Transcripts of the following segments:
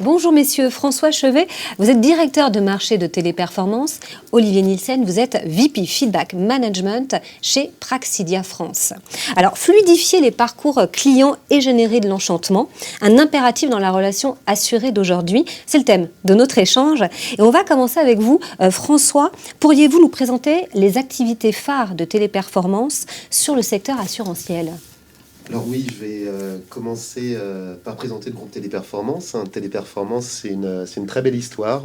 Bonjour messieurs, François Chevet, vous êtes directeur de marché de Téléperformance. Olivier Nielsen, vous êtes VP Feedback Management chez Praxidia France. Alors, fluidifier les parcours clients et générer de l'enchantement, un impératif dans la relation assurée d'aujourd'hui, c'est le thème de notre échange. Et on va commencer avec vous, François. Pourriez-vous nous présenter les activités phares de Téléperformance sur le secteur assurantiel ? Alors oui, je vais commencer par présenter le groupe Téléperformance. Téléperformance, c'est une très belle histoire.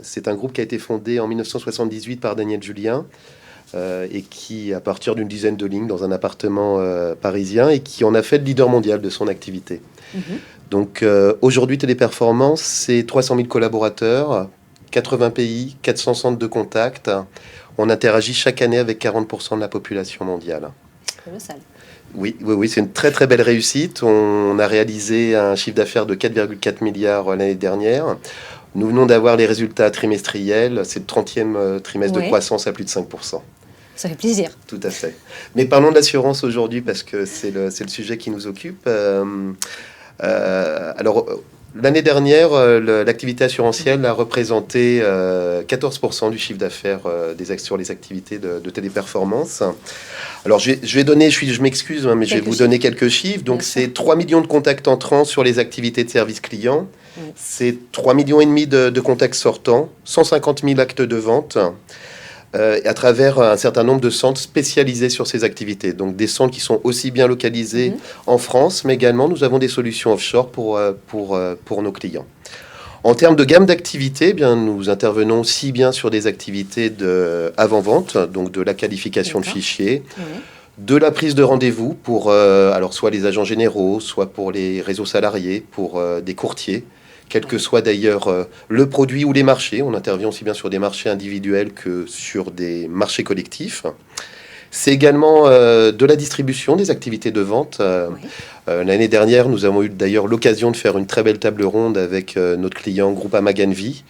C'est un groupe qui a été fondé en 1978 par Daniel Julien et qui, à partir d'une dizaine de lignes dans un appartement parisien, et qui en a fait le leader mondial de son activité. Donc aujourd'hui, Téléperformance, c'est 300 000 collaborateurs, 80 pays, 400 centres de contact. On interagit chaque année avec 40% de la population mondiale. C'est colossal. Oui, c'est une très très belle réussite. On a réalisé un chiffre d'affaires de 4,4 milliards l'année dernière. Nous venons d'avoir les résultats trimestriels. C'est le 30e trimestre de croissance à plus de 5%. Ça fait plaisir. Tout à fait. Mais parlons de l'assurance aujourd'hui parce que c'est le sujet qui nous occupe. L'année dernière, l'activité assurantielle a représenté 14% du chiffre d'affaires sur les activités de Téléperformance. Alors, je m'excuse, mais je vais vous donner quelques chiffres. Donc, c'est 3 millions de contacts entrants sur les activités de service client. C'est 3,5 millions de contacts sortants, 150 000 actes de vente. À travers un certain nombre de centres spécialisés sur ces activités. Donc des centres qui sont aussi bien localisés en France, mais également nous avons des solutions offshore pour nos clients. En termes de gamme d'activités, nous intervenons aussi bien sur des activités d'avant-vente, donc de la qualification de fichiers, de la prise de rendez-vous pour soit les agents généraux, soit pour les réseaux salariés, pour des courtiers, quel que soit d'ailleurs le produit ou les marchés. On intervient aussi bien sur des marchés individuels que sur des marchés collectifs. C'est également de la distribution, des activités de vente. L'année dernière, nous avons eu d'ailleurs l'occasion de faire une très belle table ronde avec notre client Groupama Ganvi,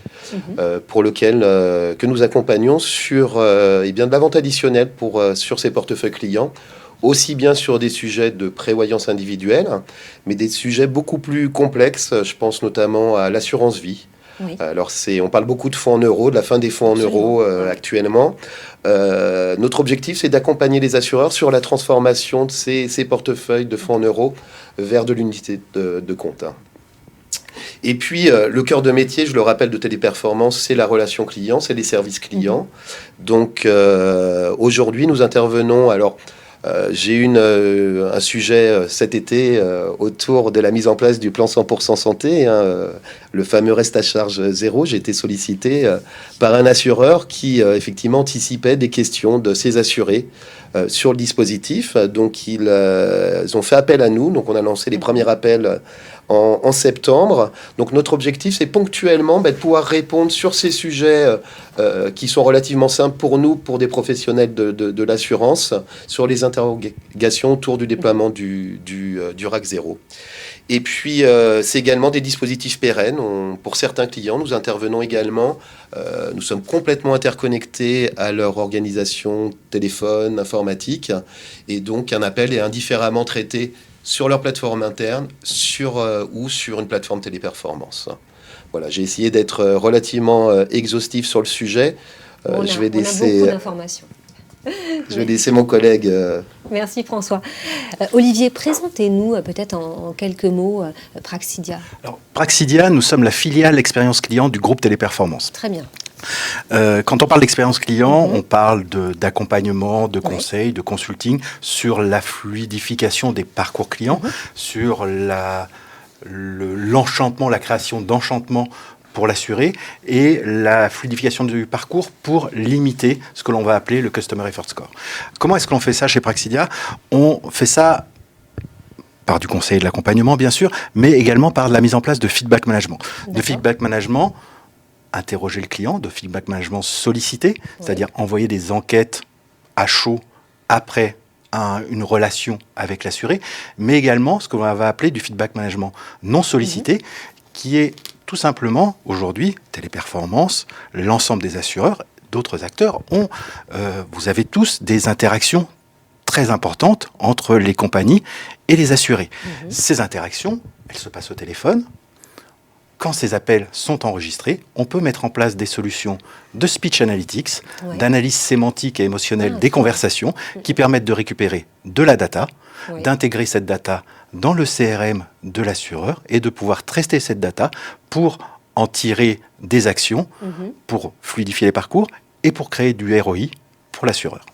pour lequel que nous accompagnons sur de la vente additionnelle sur ses portefeuilles clients, aussi bien sur des sujets de prévoyance individuelle, mais des sujets beaucoup plus complexes. Je pense notamment à l'assurance vie. Alors, on parle beaucoup de fonds en euros, de la fin des fonds en euros actuellement. Notre objectif, c'est d'accompagner les assureurs sur la transformation de ces portefeuilles de fonds en euros vers de l'unité de compte. Et puis, le cœur de métier, je le rappelle, de Téléperformance, c'est la relation client, c'est les services clients. Donc, aujourd'hui, nous intervenons... j'ai eu un sujet cet été autour de la mise en place du plan 100% santé, le fameux reste à charge zéro. J'ai été sollicité par un assureur qui effectivement anticipait des questions de ses assurés sur le dispositif. Donc ils ont fait appel à nous. Donc on a lancé les premiers appels en septembre. Donc notre objectif, c'est ponctuellement de pouvoir répondre sur ces sujets qui sont relativement simples pour nous, pour des professionnels de l'assurance, sur les interrogations autour du déploiement du RAC 0. Et puis, c'est également des dispositifs pérennes. Pour certains clients, nous intervenons également. Nous sommes complètement interconnectés à leur organisation téléphone, informatique. Et donc, un appel est indifféremment traité sur leur plateforme interne ou sur une plateforme Téléperformance. Voilà, j'ai essayé d'être relativement exhaustif sur le sujet. On a beaucoup d'informations. Je vais laisser mon collègue... Merci François. Olivier, présentez-nous peut-être en quelques mots Praxidia. Alors, Praxidia, nous sommes la filiale expérience client du groupe Téléperformance. Très bien. Quand on parle d'expérience client, on parle d'accompagnement, de conseil, de consulting sur la fluidification des parcours clients, sur l'enchantement, la création d'enchantement pour l'assurer et la fluidification du parcours pour limiter ce que l'on va appeler le Customer Effort Score. Comment est-ce que l'on fait ça chez Praxidia ? On fait ça par du conseil et de l'accompagnement, bien sûr, mais également par la mise en place de feedback management. De feedback management, interroger le client, de feedback management sollicité, c'est-à-dire envoyer des enquêtes à chaud après une relation avec l'assuré, mais également ce que l'on va appeler du feedback management non sollicité, qui est tout simplement, aujourd'hui, Téléperformance, l'ensemble des assureurs, d'autres acteurs vous avez tous des interactions très importantes entre les compagnies et les assurés. Ces interactions, elles se passent au téléphone, quand ces appels sont enregistrés, on peut mettre en place des solutions de speech analytics, d'analyse sémantique et émotionnelle des conversations qui permettent de récupérer de la data, d'intégrer cette data dans le CRM de l'assureur et de pouvoir traiter cette data pour en tirer des actions, pour fluidifier les parcours et pour créer du ROI pour l'assureur.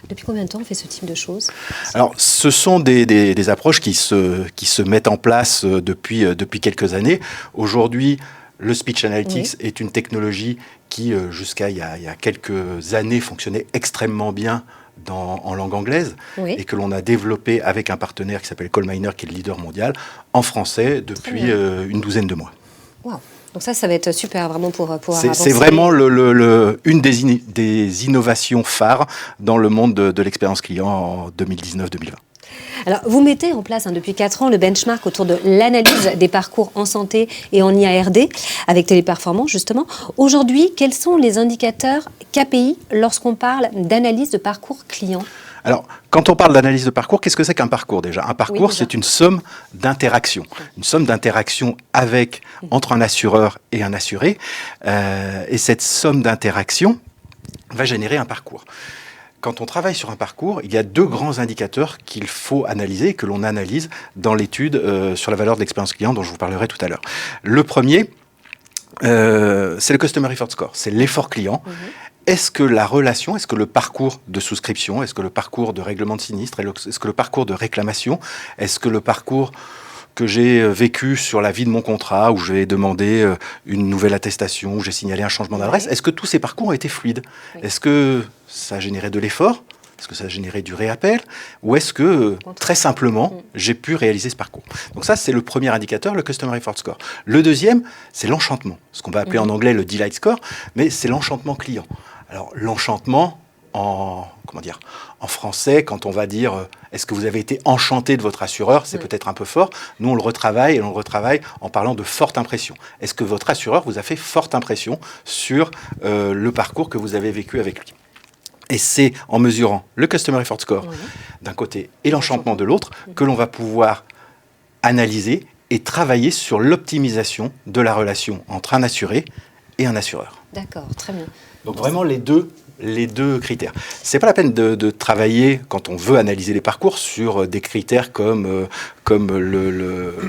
Depuis combien de temps on fait ce type de choses? Alors, ce sont des approches qui se mettent en place depuis quelques années. Aujourd'hui, le speech analytics est une technologie qui, jusqu'à il y a quelques années, fonctionnait extrêmement bien en langue anglaise et que l'on a développé avec un partenaire qui s'appelle Colminer, qui est le leader mondial, en français depuis une douzaine de mois. Wow. Donc ça va être super vraiment pour avancer. C'est vraiment une des innovations phares dans le monde de l'expérience client en 2019-2020. Alors, vous mettez en place depuis 4 ans le benchmark autour de l'analyse des parcours en santé et en IARD avec Téléperformance, justement. Aujourd'hui, quels sont les indicateurs KPI lorsqu'on parle d'analyse de parcours client? Alors, quand on parle d'analyse de parcours, qu'est-ce que c'est qu'un parcours déjà? Un parcours, c'est une somme d'interactions. Une somme d'interactions entre un assureur et un assuré. Et cette somme d'interactions va générer un parcours. Quand on travaille sur un parcours, il y a 2 grands indicateurs qu'il faut analyser, que l'on analyse dans l'étude sur la valeur de l'expérience client dont je vous parlerai tout à l'heure. Le premier, c'est le Customer Effort Score, c'est l'effort client. Est-ce que la relation, est-ce que le parcours de souscription, est-ce que le parcours de règlement de sinistre, est-ce que le parcours de réclamation, est-ce que le parcours que j'ai vécu sur la vie de mon contrat, où j'ai demandé une nouvelle attestation, où j'ai signalé un changement d'adresse, est-ce que tous ces parcours ont été fluides? Est-ce que ça a généré de l'effort? Est-ce que ça a généré du réappel? Ou est-ce que, très simplement, j'ai pu réaliser ce parcours? Donc ça, c'est le premier indicateur, le Customer Effort Score. Le deuxième, c'est l'enchantement, ce qu'on va appeler en anglais le Delight Score, mais c'est l'enchantement client. Alors, l'enchantement, en français, quand on va dire est-ce que vous avez été enchanté de votre assureur, c'est peut-être un peu fort. Nous, on le retravaille en parlant de forte impression. Est-ce que votre assureur vous a fait forte impression sur le parcours que vous avez vécu avec lui? Et c'est en mesurant le Customer Effort Score d'un côté et l'enchantement de l'autre que l'on va pouvoir analyser et travailler sur l'optimisation de la relation entre un assuré et un assureur. D'accord, très bien. Donc vraiment les deux critères. C'est pas la peine de travailler, quand on veut analyser les parcours, sur des critères comme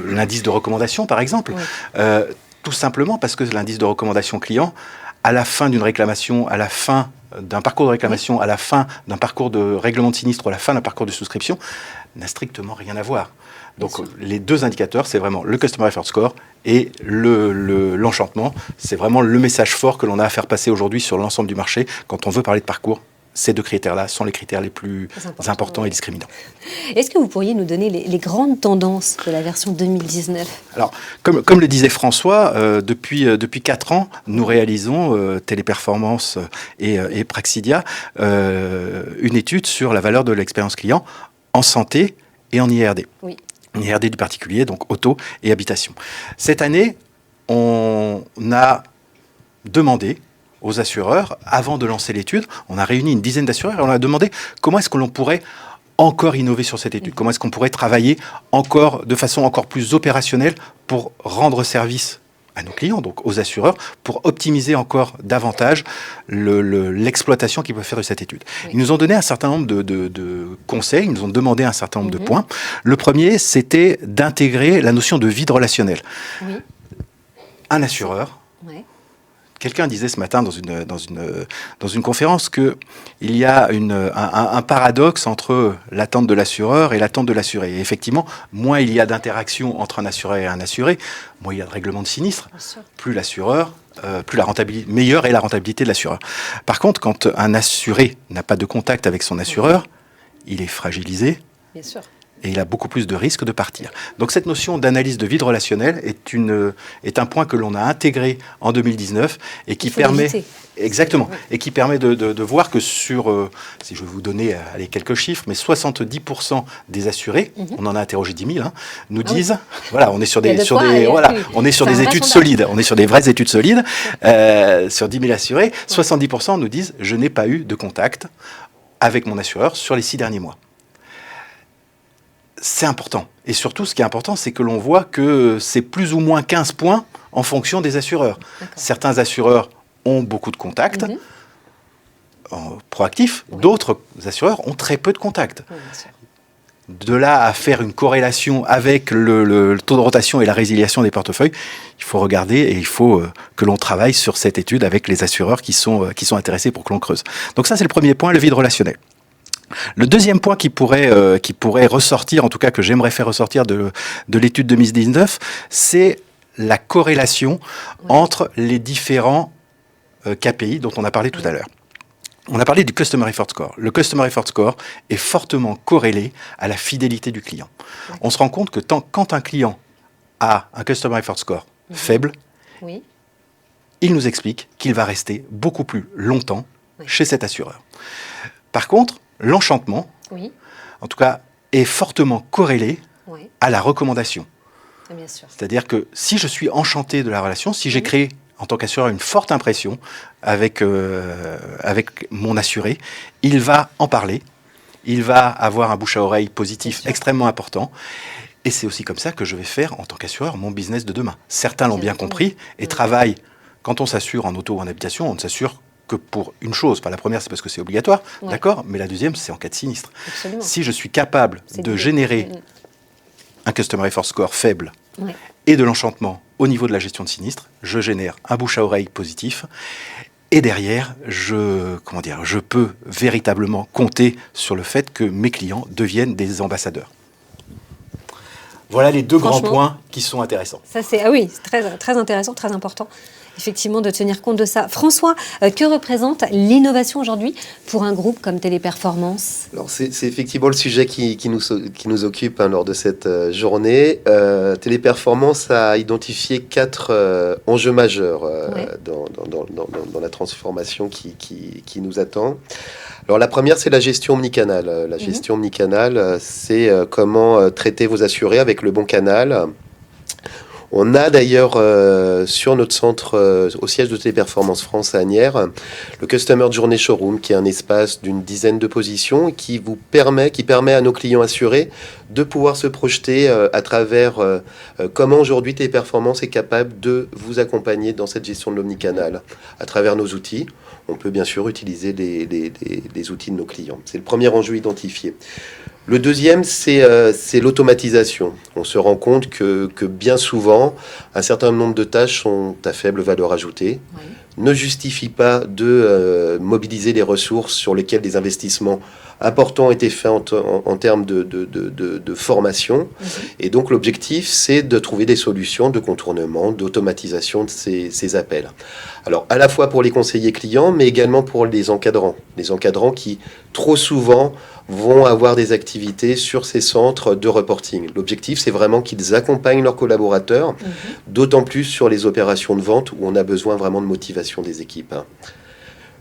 l'indice de recommandation, par exemple. Tout simplement parce que l'indice de recommandation client, à la fin d'une réclamation, à la fin d'un parcours de réclamation, à la fin d'un parcours de règlement de sinistre, à la fin d'un parcours de souscription, n'a strictement rien à voir. Donc les 2 indicateurs, c'est vraiment le Customer Effort Score et l'enchantement. C'est vraiment le message fort que l'on a à faire passer aujourd'hui sur l'ensemble du marché. Quand on veut parler de parcours, ces 2 critères-là sont les critères les plus importants et discriminants. Est-ce que vous pourriez nous donner les grandes tendances de la version 2019? Alors, comme le disait François, depuis 4 ans, nous réalisons, Téléperformance et Praxidia, une étude sur la valeur de l'expérience client en santé et en IRD. Oui. IRD du particulier, donc auto et habitation. Cette année, on a demandé aux assureurs, avant de lancer l'étude, on a réuni une dizaine d'assureurs et on a demandé comment est-ce que l'on pourrait encore innover sur cette étude, comment est-ce qu'on pourrait travailler de façon encore plus opérationnelle pour rendre service à nos clients, donc aux assureurs, pour optimiser encore davantage l'exploitation qu'ils peuvent faire de cette étude. Ils nous ont donné un certain nombre de conseils, ils nous ont demandé un certain nombre de points. Le premier, c'était d'intégrer la notion de vide relationnel. Un assureur, quelqu'un disait ce matin dans une conférence qu'il y a un paradoxe entre l'attente de l'assureur et l'attente de l'assuré. Et effectivement, moins il y a d'interaction entre un assureur et un assuré, moins il y a de règlement de sinistre, plus l'assureur, meilleure est la rentabilité de l'assureur. Par contre, quand un assuré n'a pas de contact avec son assureur, il est fragilisé. Bien sûr. Et il a beaucoup plus de risques de partir. Donc cette notion d'analyse de vide relationnel est un point que l'on a intégré en 2019 et qui permet et qui permet de voir que sur, si je vais vous donner quelques chiffres, mais 70% des assurés, on en a interrogé 10 000, nous disent, voilà, on est sur des études solides, on est sur des vraies études solides, sur 10 000 assurés, 70% nous disent je n'ai pas eu de contact avec mon assureur sur les 6 derniers mois. C'est important. Et surtout, ce qui est important, c'est que l'on voit que c'est plus ou moins 15 points en fonction des assureurs. D'accord. Certains assureurs ont beaucoup de contacts proactifs, Oui. d'autres assureurs ont très peu de contacts. Oui, bien sûr. De là à faire une corrélation avec le taux de rotation et la résiliation des portefeuilles, il faut regarder et il faut que l'on travaille sur cette étude avec les assureurs qui sont intéressés pour que l'on creuse. Donc ça, c'est le premier point, le vide relationnel. Le deuxième point qui pourrait ressortir, en tout cas que j'aimerais faire ressortir de l'étude 2019, c'est la corrélation entre les différents KPI dont on a parlé tout à l'heure. On a parlé du Customer Effort Score. Le Customer Effort Score est fortement corrélé à la fidélité du client. On se rend compte que quand un client a un Customer Effort Score faible, Oui. il nous explique qu'il va rester beaucoup plus longtemps chez cet assureur. Par contre, l'enchantement, en tout cas, est fortement corrélé à la recommandation. Bien sûr. C'est-à-dire que si je suis enchanté de la relation, si j'ai créé en tant qu'assureur une forte impression avec mon assuré, il va en parler, il va avoir un bouche à oreille positif extrêmement important. Et c'est aussi comme ça que je vais faire en tant qu'assureur mon business de demain. Certains l'ont bien compris et travaillent. Quand on s'assure en auto ou en habitation, on ne s'assure que pour une chose. Pas la première, c'est parce que c'est obligatoire, d'accord, mais la deuxième, c'est en cas de sinistre. Absolument. Si je suis capable de générer un Customer Effort Score faible et de l'enchantement au niveau de la gestion de sinistre, je génère un bouche à oreille positif. Et derrière, je peux véritablement compter sur le fait que mes clients deviennent des ambassadeurs. Voilà les deux grands points qui sont intéressants. Ça, c'est très, très intéressant, très important, effectivement, de tenir compte de ça. François, que représente l'innovation aujourd'hui pour un groupe comme Téléperformance ? Alors c'est effectivement le sujet qui nous occupe lors de cette journée. Téléperformance a identifié 4 enjeux majeurs dans la transformation qui nous attend. Alors la première, c'est la gestion omnicanale. La gestion omnicanale, c'est comment traiter vos assurés avec le bon canal. On a d'ailleurs sur notre centre, au siège de Téléperformance France à Asnières, le Customer Journey Showroom, qui est un espace d'une dizaine de positions et qui permet à nos clients assurés de pouvoir se projeter à travers comment aujourd'hui Téléperformance est capable de vous accompagner dans cette gestion de l'omnicanal à travers nos outils. On peut bien sûr utiliser les outils de nos clients. C'est le premier enjeu identifié. Le deuxième, c'est l'automatisation. On se rend compte que bien souvent, un certain nombre de tâches sont à faible valeur ajoutée, ne justifient pas de mobiliser les ressources sur lesquelles des investissements importants ont été faits en termes de formation. Et donc l'objectif, c'est de trouver des solutions de contournement, d'automatisation de ces appels. Alors à la fois pour les conseillers clients, mais également pour les encadrants. Les encadrants qui, trop souvent, vont avoir des activités sur ces centres de reporting. L'objectif, c'est vraiment qu'ils accompagnent leurs collaborateurs, d'autant plus sur les opérations de vente où on a besoin vraiment de motivation des équipes.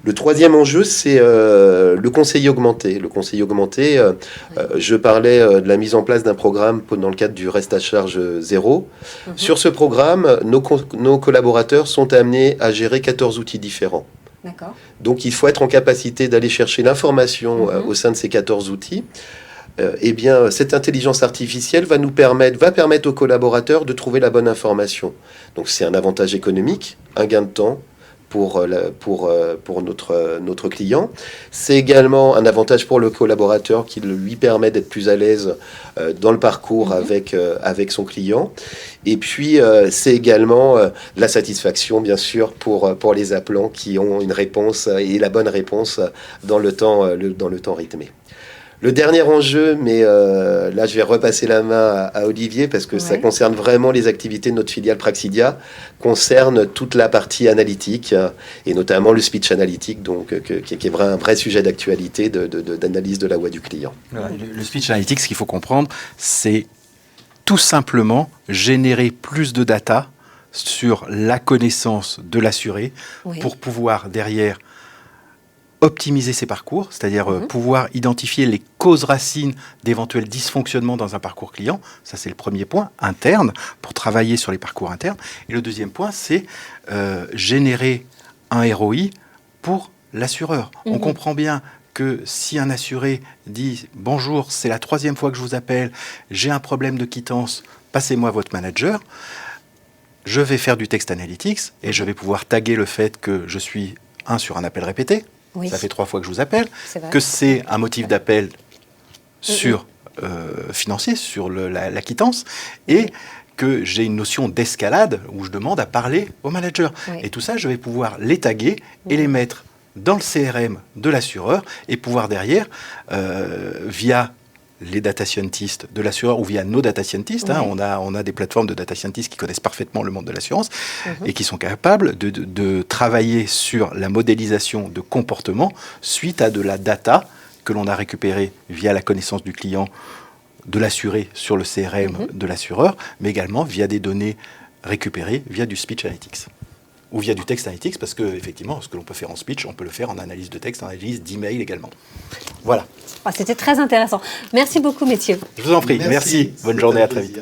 Le troisième enjeu, c'est le conseiller augmenté. Le conseiller augmenté, je parlais de la mise en place d'un programme dans le cadre du reste à charge zéro. Sur ce programme, nos collaborateurs sont amenés à gérer 14 outils différents. Donc il faut être en capacité d'aller chercher l'information au sein de ces 14 outils. Eh bien, cette intelligence artificielle va permettre aux collaborateurs de trouver la bonne information. Donc c'est un avantage économique, un gain de temps pour notre client. C'est également un avantage pour le collaborateur qui lui permet d'être plus à l'aise dans le parcours avec son client. Et puis, c'est également la satisfaction, bien sûr, pour les appelants qui ont une réponse et la bonne réponse dans le temps rythmé. Le dernier enjeu, mais là je vais repasser la main à Olivier parce que ça concerne vraiment les activités de notre filiale Praxidia, concerne toute la partie analytique et notamment le speech analytique, donc qui est un vrai sujet d'actualité d'analyse de la voix du client. Le speech analytique, ce qu'il faut comprendre, c'est tout simplement générer plus de data sur la connaissance de l'assuré pour pouvoir derrière optimiser ses parcours, c'est-à-dire pouvoir identifier les causes racines d'éventuels dysfonctionnements dans un parcours client. Ça, c'est le premier point interne pour travailler sur les parcours internes. Et le deuxième point, c'est générer un ROI pour l'assureur. On comprend bien que si un assuré dit « Bonjour, c'est la 3e fois que je vous appelle, j'ai un problème de quittance, passez-moi votre manager », je vais faire du text analytics et je vais pouvoir taguer le fait que je suis sur un appel répété. Oui. Ça fait 3 fois que je vous appelle. C'est vrai. Que c'est un motif d'appel sur financier, sur la quittance, et que j'ai une notion d'escalade où je demande à parler au manager. Oui. Et tout ça, je vais pouvoir les taguer et les mettre dans le CRM de l'assureur et pouvoir derrière, via les data scientists de l'assureur ou via nos data scientists, hein, on a des plateformes de data scientists qui connaissent parfaitement le monde de l'assurance et qui sont capables de travailler sur la modélisation de comportement suite à de la data que l'on a récupérée via la connaissance du client de l'assuré sur le CRM de l'assureur, mais également via des données récupérées via du speech analytics ou via du text analytics, parce que effectivement, ce que l'on peut faire en speech, on peut le faire en analyse de texte, en analyse d'email également. Voilà. C'était très intéressant. Merci beaucoup, messieurs. Je vous en prie. Merci. Bonne journée, à très vite.